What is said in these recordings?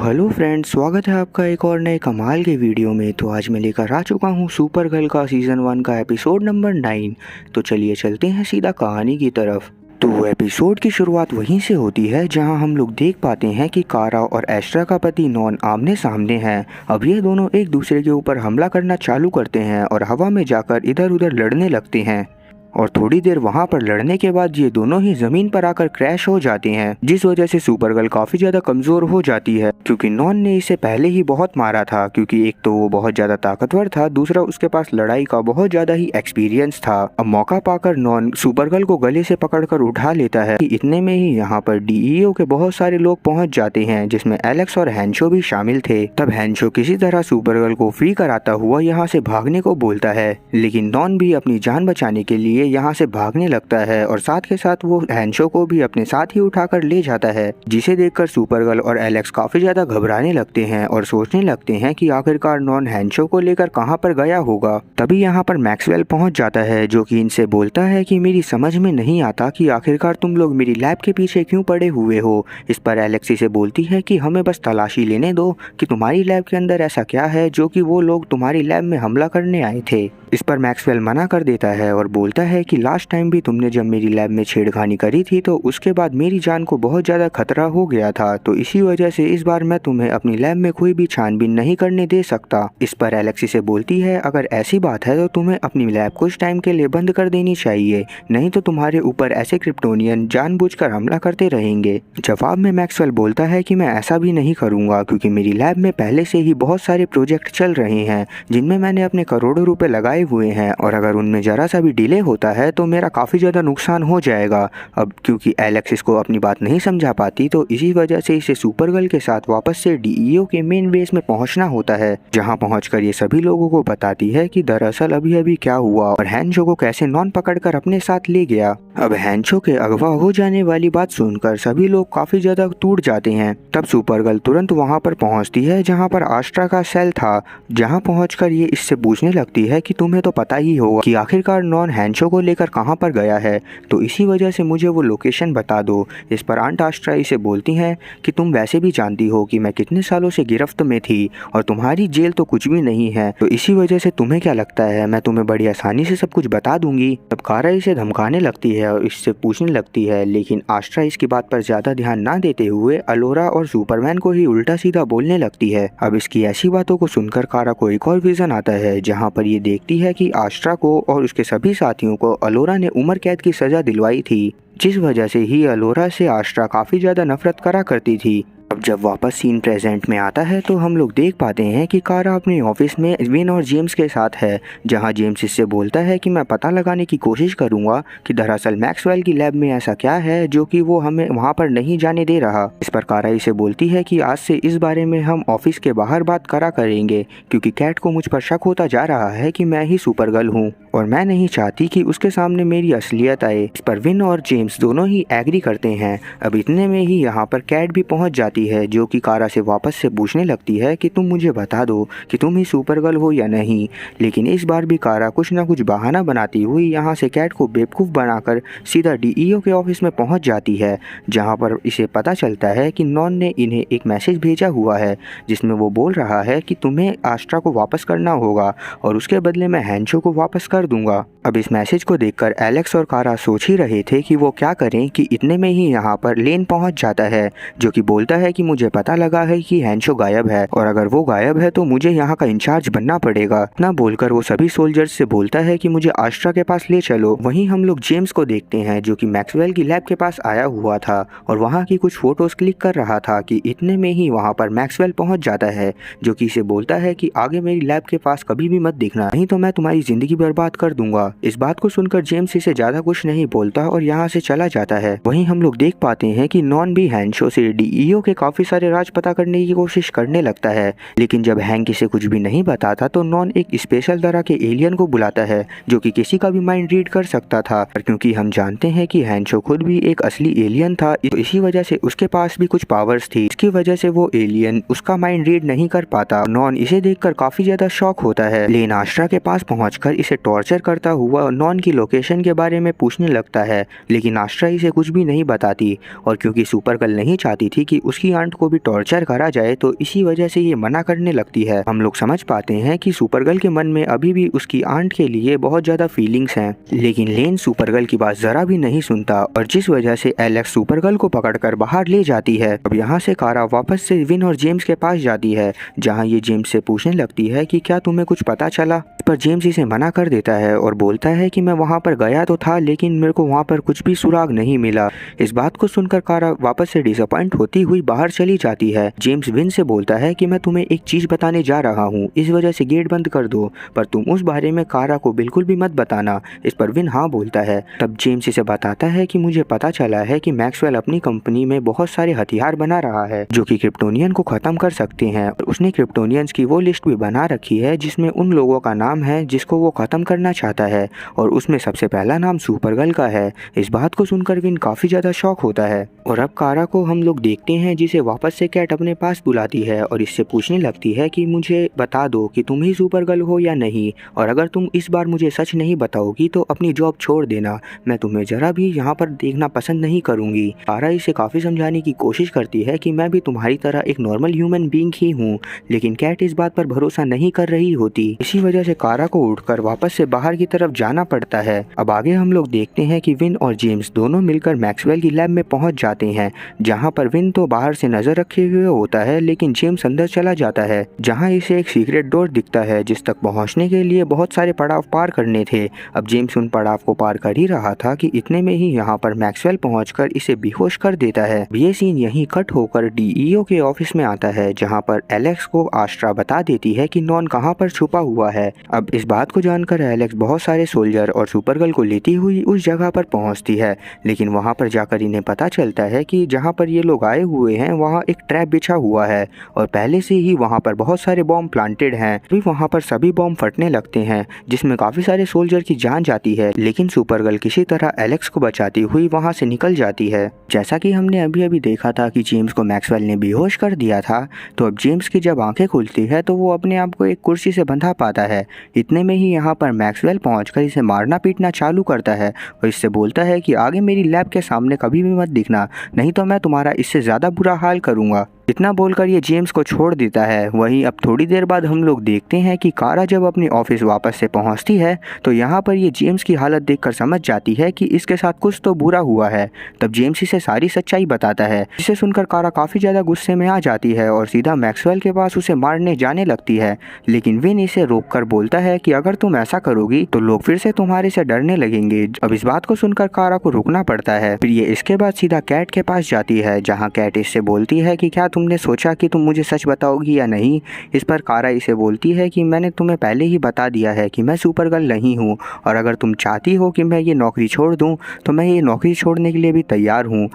Hello friends, स्वागत है आपका एक और नए कमाल के वीडियो में। तो आज मैं लेकर आ चुका हूँ सुपर गर्ल का सीज़न 1 का एपिसोड नंबर 9। तो चलिए चलते हैं सीधा कहानी की तरफ। तो एपिसोड की शुरुआत वहीं से होती है जहां हम लोग देख पाते हैं कि कारा और एस्ट्रा का पति नॉन आमने सामने हैं। अब ये दोनों एक दूसरे के ऊपर हमला करना चालू करते हैं और हवा में जाकर इधर उधर लड़ने लगते हैं। और थोड़ी देर वहां पर लड़ने के बाद ये दोनों ही जमीन पर आकर क्रैश हो जाते हैं, जिस वजह से सुपर गर्ल काफी ज्यादा कमजोर हो जाती है क्योंकि नॉन ने इसे पहले ही बहुत मारा था। क्योंकि एक तो वो बहुत ज्यादा ताकतवर था, दूसरा उसके पास लड़ाई का बहुत ज्यादा ही एक्सपीरियंस था। अब मौका पाकर नॉन सुपर गर्ल को गले से पकड़कर उठा लेता है कि इतने में ही यहाँ पर डीईओ के बहुत सारे लोग पहुंच जाते हैं, जिसमें एलेक्स और हैंशो भी शामिल थे। तब हैंशो किसी तरह सुपर गर्ल को फ्री कराता हुआ यहाँ से भागने को बोलता है, लेकिन नॉन भी अपनी जान बचाने के लिए यहाँ से भागने लगता है और साथ के साथ वो हैंशो को भी अपने साथ ही उठाकर ले जाता है, जिसे देखकर सुपर गर्ल और एलेक्स काफी ज्यादा घबराने लगते हैं और सोचने लगते हैं कि आखिरकार नॉन हैंशो को लेकर कहां पर गया होगा। तभी यहाँ पर मैक्सवेल पहुंच जाता है, जो कि इनसे बोलता है कि मेरी समझ में नहीं आता कि आखिरकार तुम लोग मेरी लैब के पीछे क्यों पड़े हुए हो। इस पर एलेक्स से बोलती है कि हमें बस तलाशी लेने दो कि तुम्हारी लैब के अंदर ऐसा क्या है जो कि वो लोग तुम्हारी लैब में हमला करने आए थे। इस पर मैक्सवेल मना कर देता है और बोलता है कि लास्ट टाइम भी तुमने जब मेरी लैब में छेड़खानी करी थी तो उसके बाद मेरी जान को बहुत ज़्यादा खतरा हो गया था, तो इसी वजह से इस बार मैं तुम्हें अपनी लैब में कोई भी छानबीन नहीं करने दे सकता। इस पर एलेक्सी से बोलती है अगर ऐसी बात है तो तुम्हें अपनी लैब कुछ टाइम के लिए बंद कर देनी चाहिए, नहीं तो तुम्हारे ऊपर ऐसे क्रिप्टोनियन जानबूझकर हमला करते रहेंगे। जवाब में मैक्सवेल बोलता है कि मैं ऐसा भी नहीं करूँगा क्योंकि मेरी लैब में पहले से ही बहुत सारे प्रोजेक्ट चल रहे हैं जिनमें मैंने अपने करोड़ों रुपए लगाए हुए हैं, और अगर उनमें जरा सा भी डिले होता है तो मेरा काफ़ी ज़्यादा नुकसान हो जाएगा। अब क्योंकि एलेक्स इसको अपनी बात नहीं समझा पाती तो इसी वजह से इसे सुपर गर्ल के साथ वापस से डीईओ के मेन बेस में पहुंचना होता है, जहां पहुंचकर ये सभी लोगों को बताती है कि दरअसल अभी अभी क्या हुआ और हैंशो को कैसे नॉन पकड़कर अपने साथ ले गया। अब हैंशो के अगवा हो जाने वाली बात सुनकर सभी लोग काफ़ी ज़्यादा टूट जाते हैं। तब सुपर गर्ल तुरंत वहाँ पर पहुँचती है जहाँ पर आस्ट्रा का सेल था, जहाँ पहुँचकर ये इससे पूछने लगती है कि तुम्हें तो पता ही होगा कि आखिरकार नॉन हैंशो को लेकर कहां पर गया है, तो इसी वजह से मुझे वो लोकेशन बता दो। इस पर आंट आस्ट्रा इसे बोलती हैं कि तुम वैसे भी जानती हो कि मैं कितने सालों से गिरफ्त में थी और तुम्हारी जेल तो कुछ भी नहीं है, तो इसी वजह से तुम्हें क्या लगता है मैं तुम्हें बड़ी आसानी से सब कुछ बता दूंगी। तब कारा इसे धमकाने लगती है और इससे पूछने लगती है, लेकिन आस्ट्रा इसकी बात पर ज्यादा ध्यान ना देते हुए अलोरा और सुपरमैन को ही उल्टा सीधा बोलने लगती है। अब इसकी ऐसी बातों को सुनकर कारा को एक और विजन आता है, जहाँ पर ये देखती है कि आस्ट्रा को और उसके सभी साथियों को अलोरा ने उम्र कैद की सजा दिलवाई थी, जिस वजह से ही अलोरा से आस्ट्रा काफी ज्यादा नफरत करा करती थी। अब जब वापस सीन प्रेजेंट में आता है तो हम लोग देख पाते हैं कि कारा अपने ऑफिस में विन और जेम्स के साथ है, जहां जेम्स इससे बोलता है कि मैं पता लगाने की कोशिश करूंगा कि दरअसल मैक्सवेल की लैब में ऐसा क्या है जो कि वो हमें वहां पर नहीं जाने दे रहा। इस पर कारा इसे बोलती है कि आज से इस बारे में हम ऑफिस के बाहर बात करा करेंगे, क्योंकि कैट को मुझ पर शक होता जा रहा है कि मैं ही सुपर गर्ल हूँ और मैं नहीं चाहती कि उसके सामने मेरी असलियत आए। इस पर विन और जेम्स दोनों ही एग्री करते हैं। अब इतने में ही यहाँ पर कैट भी पहुँच जाती है, जो कि कारा से वापस से पूछने लगती है कि तुम मुझे बता दो कि तुम ही सुपर गर्ल हो या नहीं। लेकिन इस बार भी कारा कुछ ना कुछ बहाना बनाती हुई यहाँ से कैट को बेवकूफ़ बनाकर सीधा डीईओ के ऑफिस में पहुँच जाती है, जहाँ पर इसे पता चलता है कि नॉन ने इन्हें एक मैसेज भेजा हुआ है जिसमें वो बोल रहा है कि तुम्हें आस्ट्रा को वापस करना होगा और उसके बदले मैं हैंशो को वापस कर दूंगा। अब इस मैसेज को देखकर एलेक्स और कारा सोच ही रहे थे कि वो क्या करें कि इतने में ही यहाँ पर लेन पहुँच जाता है, जो कि बोलता है कि मुझे पता लगा है कि हैंशो गायब है और अगर वो गायब है तो मुझे यहाँ का इंचार्ज बनना पड़ेगा। ना बोलकर वो सभी सोल्जर्स से बोलता है कि मुझे आस्ट्रा के पास ले चलो। वहीं हम लोग जेम्स को देखते हैं, जो कि मैक्सवेल की लैब के पास आया हुआ था और वहाँ की कुछ फोटोज क्लिक कर रहा था कि इतने में ही वहाँ पर मैक्सवेल पहुँच जाता है, जो कि इसे बोलता है कि आगे मेरी लैब के पास कभी भी मत दिखना, नहीं तो मैं तुम्हारी जिंदगी बर्बाद कर दूंगा। इस बात को सुनकर जेम्स इसे ज्यादा कुछ नहीं बोलता और यहाँ से चला जाता है। वहीं हम लोग देख पाते हैं कि नॉन भी हैंशो से डीईओ के काफी सारे राज पता करने की कोशिश करने लगता है, लेकिन जब हैंक इसे कुछ भी नहीं बताता तो नॉन एक स्पेशल तरह के एलियन को बुलाता है, जो कि किसी का भी माइंड रीड कर सकता था। पर क्योंकि हम जानते हैं कि हैंशो खुद भी एक असली एलियन था, तो इसी वजह से उसके पास भी कुछ पावर्स थी, इसकी वजह से वो एलियन उसका माइंड रीड नहीं कर पाता। नॉन इसे देखकर काफी ज्यादा शॉक होता है, लेकिन आस्ट्रा के पास पहुंचकर इसे टॉर्च टॉर्चर करता हुआ नॉन की लोकेशन के बारे में पूछने लगता है, लेकिन आस्ट्रा इसे कुछ भी नहीं बताती। और क्योंकि सुपरगर्ल नहीं चाहती थी कि उसकी आंट को भी टॉर्चर करा जाए, तो इसी वजह से ये मना करने लगती है। हम लोग समझ पाते हैं कि सुपरगर्ल के मन में अभी भी उसकी आंट के लिए बहुत ज़्यादा फीलिंग्स हैं, लेकिन लेन सुपरगर्ल की बात ज़रा भी नहीं सुनता, और जिस वजह से एलेक्स सुपरगर्ल को पकड़कर बाहर ले जाती है। अब यहाँ से कारा वापस से विन और जेम्स के पास जाती है, जहाँ ये जेम्स से पूछने लगती है कि क्या तुम्हें कुछ पता चला। पर जेम्स इसे मना कर देता है और बोलता है कि मैं वहाँ पर गया तो था, लेकिन मेरे को वहाँ पर कुछ भी सुराग नहीं मिला। इस बात को सुनकर कारा वापस से डिसअपॉइंट होती हुई बाहर चली जाती है। जेम्स विन से बोलता है कि मैं तुम्हें एक चीज बताने जा रहा हूँ, इस वजह से गेट बंद कर दो, पर तुम उस बारे में कारा को बिल्कुल भी मत बताना। इस पर विन हाँ बोलता है। तब जेम्स इसे बताता है कि मुझे पता चला है कि मैक्सवेल अपनी कंपनी में बहुत सारे हथियार बना रहा है जो कि क्रिप्टोनियन को खत्म कर सकते हैं। उसने क्रिप्टोनियंस की वो लिस्ट भी बना रखी है जिसमें उन लोगों का नाम है जिसको वो खत्म करना चाहता है, और उसमें सबसे पहला नाम सुपरगर्ल का है। इस बात को सुनकर विन काफी ज्यादा शॉक होता है। और अब कारा को हम लोग देखते हैं जिसे वापस से कैट अपने पास बुलाती है और इससे पूछने लगती है कि मुझे बता दो कि तुम ही सुपरगर्ल हो या नहीं, और अगर तुम इस बार मुझे सच नहीं बताओगी तो अपनी जॉब छोड़ देना, मैं तुम्हें जरा भी यहाँ पर देखना पसंद नहीं करूंगी। कारा इसे काफी समझाने की कोशिश करती है कि मैं भी तुम्हारी तरह एक नॉर्मल ह्यूमन बीइंग ही हूँ, लेकिन कैट इस बात पर भरोसा नहीं कर रही होती। इसी वजह से कारा को उठकर वापस से बाहर की तरफ जाना पड़ता है। अब आगे हम लोग देखते हैं कि विन और जेम्स दोनों मिलकर मैक्सवेल की लैब में पहुंच जाते हैं, जहां पर विन तो बाहर से नजर रखे हुए होता है, लेकिन जेम्स अंदर चला जाता है, जहां इसे एक सीक्रेट डोर दिखता है जिस तक पहुंचने के लिए बहुत सारे पड़ाव पार करने थे। अब जेम्स उन पड़ाव को पार कर ही रहा था कि इतने में ही यहाँ पर मैक्सवेल पहुंचकर इसे बेहोश कर देता है। ये सीन यहीं कट होकर डीईओ के ऑफिस में आता है, जहाँ पर एलेक्स को आस्ट्रा बता देती है कि नॉन कहाँ पर छुपा हुआ है। अब इस बात को जानकर एलेक्स बहुत सारे सोल्जर और सुपरगर्ल को लेती हुई उस जगह पर पहुंचती है, लेकिन वहां पर जाकर इन्हें पता चलता है कि जहां पर ये लोग आए हुए हैं वहां एक ट्रैप बिछा हुआ है और पहले से ही वहां पर बहुत सारे बॉम्ब प्लांटेड हैं। फिर वहां पर सभी बॉम्ब फटने लगते हैं, जिसमें काफी सारे सोल्जर की जान जाती है, लेकिन सुपरगर्ल किसी तरह एलेक्स को बचाती हुई वहां से निकल जाती है। जैसा कि हमने अभी अभी देखा था कि जेम्स को मैक्सवेल ने बेहोश कर दिया था, तो अब जेम्स की जब आंखें खुलती है तो वो अपने आप को एक कुर्सी से बंधा पाता है। इतने में ही यहाँ पर मैक्सवेल पहुंचकर इसे मारना पीटना चालू करता है और इससे बोलता है कि आगे मेरी लैब के सामने कभी भी मत दिखना, नहीं तो मैं तुम्हारा इससे ज़्यादा बुरा हाल करूँगा। इतना बोलकर ये जेम्स को छोड़ देता है। वहीं अब थोड़ी देर बाद हम लोग देखते हैं कि कारा जब अपनी ऑफिस वापस से पहुंचती है तो यहाँ पर ये जेम्स की हालत देखकर समझ जाती है कि इसके साथ कुछ तो बुरा हुआ है। तब जेम्स इसे सारी सच्चाई बताता है, जिसे सुनकर कारा काफ़ी ज़्यादा गुस्से में आ जाती है और सीधा मैक्सवेल के पास उसे मारने जाने लगती है, लेकिन विन इसे रोककर बोलता है कि अगर तुम ऐसा करोगी तो लोग फिर से तुम्हारे से डरने लगेंगे। अब इस बात को सुनकर कारा को रुकना पड़ता है। फिर ये इसके बाद सीधा कैट के पास जाती है, जहाँ कैट इससे बोलती है कि क्या तुमने सोचा कि तुम मुझे सच बताओगी या नहीं। इस पर कारा इसे बोलती है कि मैंने तुम्हें पहले ही बता दिया है कि मैं सुपरगर्ल नहीं हूँ, और अगर तुम चाहती हो कि मैं ये नौकरी छोड़ दूँ तो मैं ये नौकरी छोड़ने के लिए भी तैयार हूँ।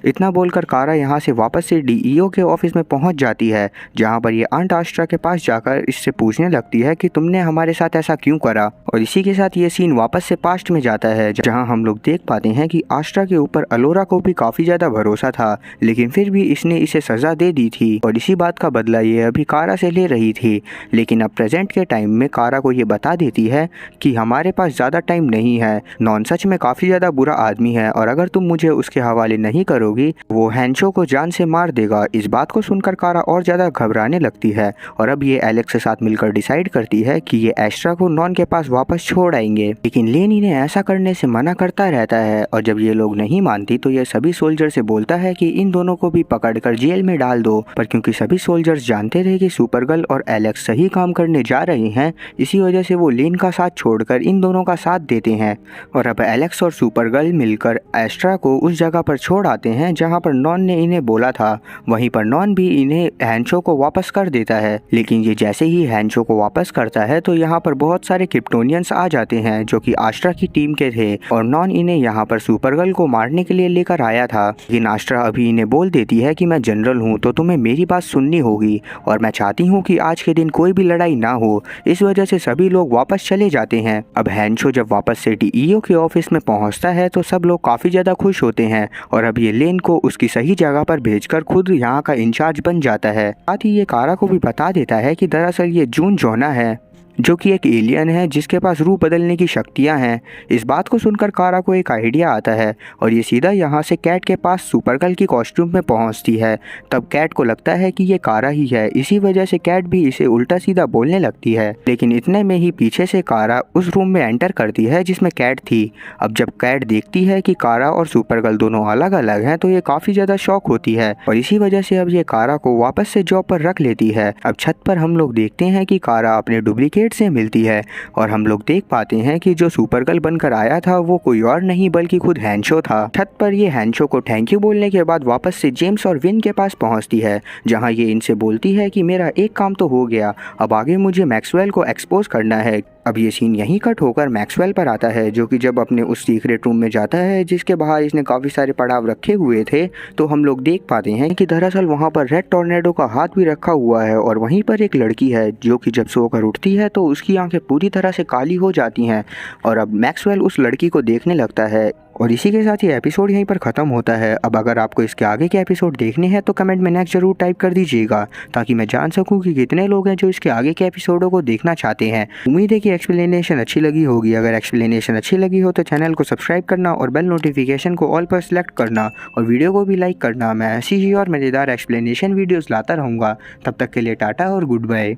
इतना बोलकर कारा यहाँ से वापस से डीईओ के ऑफिस में पहुँच जाती है, जहाँ पर ये आंट आस्ट्रा के पास जाकर इससे पूछने लगती है कि तुमने हमारे साथ ऐसा क्यों करा। और इसी के साथ ये सीन वापस से पास्ट में जाता है, जहाँ हम लोग देख पाते हैं कि आस्ट्रा के ऊपर अलोरा को भी काफ़ी ज़्यादा भरोसा था, लेकिन फिर भी इसने इसे सज़ा दे दी थी और इसी बात का बदला ये अभी कारा से ले रही थी। लेकिन अब प्रेजेंट के टाइम में कारा को ये बता देती है कि हमारे पास ज़्यादा टाइम नहीं है, नॉन सच में काफ़ी ज़्यादा बुरा आदमी है और अगर तुम मुझे उसके हवाले नहीं करोगी वो हैंचो को जान से मार देगा। इस बात को सुनकर कारा और ज़्यादा घबराने लगती है और अब ये एलेक्स के साथ मिलकर डिसाइड करती है कि ये एस्ट्रा को नॉन के पास वापस छोड़ आएंगे, लेकिन लेन इन्हें ऐसा करने से मना करता रहता है और जब ये लोग नहीं मानती तो ये सभी सोल्जर से बोलता है कि इन दोनों को भी पकड़कर जेल में डाल दो। पर क्योंकि सभी सोल्जर्स जानते थे कि सुपरगर्ल और एलेक्स सही काम करने जा रहे हैं, इसी वजह से वो लेन का साथ छोड़कर इन दोनों का साथ देते हैं और अब एलेक्स और सुपरगर्ल मिलकर एस्ट्रा को उस जगह पर छोड़ आते हैं जहां पर नॉन ने इन्हें बोला था। वहीं पर नॉन भी इन्हें हैंचो को वापस कर देता है, लेकिन ये जैसे ही हैंचो को वापस करता है तो यहाँ पर बहुत सारे क्रिप्टोनियंस आ जाते हैं जो कि आस्ट्रा की टीम के थे और नॉन इन्हें यहाँ पर सुपरगर्ल को मारने के लिए लेकर आया था। लेकिन आस्ट्रा अभी इन्हें बोल देती है कि मैं जनरल हूँ तो तुम्हें मेरी बात सुननी होगी और मैं चाहती हूँ कि आज के दिन कोई भी लड़ाई ना हो। इस वजह से सभी लोग वापस चले जाते हैं। अब हैंचो जब वापस से डीईओ के ऑफिस में पहुँचता है तो सब लोग काफ़ी ज़्यादा खुश होते हैं और अब ये लेन को उसकी सही जगह पर भेजकर खुद यहाँ का इंचार्ज बन जाता है। साथ ही ये कारा को भी बता देता है कि दरअसल ये जून जोना है जो कि एक एलियन है जिसके पास रूप बदलने की शक्तियां हैं। इस बात को सुनकर कारा को एक आइडिया आता है और ये सीधा यहाँ से कैट के पास सुपरगर्ल की कॉस्ट्यूम में पहुँचती है। तब कैट को लगता है कि ये कारा ही है, इसी वजह से कैट भी इसे उल्टा सीधा बोलने लगती है। लेकिन इतने में ही पीछे से कारा उस रूम में एंटर करती है जिसमें कैट थी। अब जब कैट देखती है कि कारा और सुपरगर्ल दोनों अलग अलग हैं तो ये काफ़ी ज़्यादा शॉक होती है और इसी वजह से अब ये कारा को वापस से जॉब पर रख लेती है। अब छत पर हम लोग देखते हैं कि कारा अपने डुप्लीकेट से मिलती है और हम लोग देख पाते हैं कि जो सुपरगर्ल बनकर आया था वो कोई और नहीं बल्कि खुद हैंशो था। छत पर ये हैंशो को थैंक यू बोलने के बाद वापस से जेम्स और विन के पास पहुंचती है, जहां ये इनसे बोलती है कि मेरा एक काम तो हो गया, अब आगे मुझे मैक्सवेल को एक्सपोज करना है। अब ये सीन यहीं कट होकर मैक्सवेल पर आता है, जो कि जब अपने उस सीक्रेट रूम में जाता है जिसके बाहर इसने काफ़ी सारे पड़ाव रखे हुए थे, तो हम लोग देख पाते हैं कि दरअसल वहाँ पर रेड टॉर्नेडो का हाथ भी रखा हुआ है और वहीं पर एक लड़की है जो कि जब सोकर उठती है तो उसकी आंखें पूरी तरह से काली हो जाती हैं। और अब मैक्सवेल उस लड़की को देखने लगता है और इसी के साथ ये एपिसोड यहीं पर ख़त्म होता है। अब अगर आपको इसके आगे के एपिसोड देखने हैं तो कमेंट में नेक्स्ट जरूर टाइप कर दीजिएगा, ताकि मैं जान सकूं कि कितने लोग हैं जो इसके आगे के एपिसोडों को देखना चाहते हैं। उम्मीद है कि एक्सप्लेनेशन अच्छी लगी होगी। अगर एक्सप्लेनेशन अच्छी लगी हो तो चैनल को सब्सक्राइब करना और बेल नोटिफिकेशन को ऑल पर सेलेक्ट करना और वीडियो को भी लाइक करना। मैं ऐसी ही और मज़ेदार एक्सप्लेनेशन वीडियोज़ लाता रहूँगा। तब तक के लिए टाटा और गुड बाय।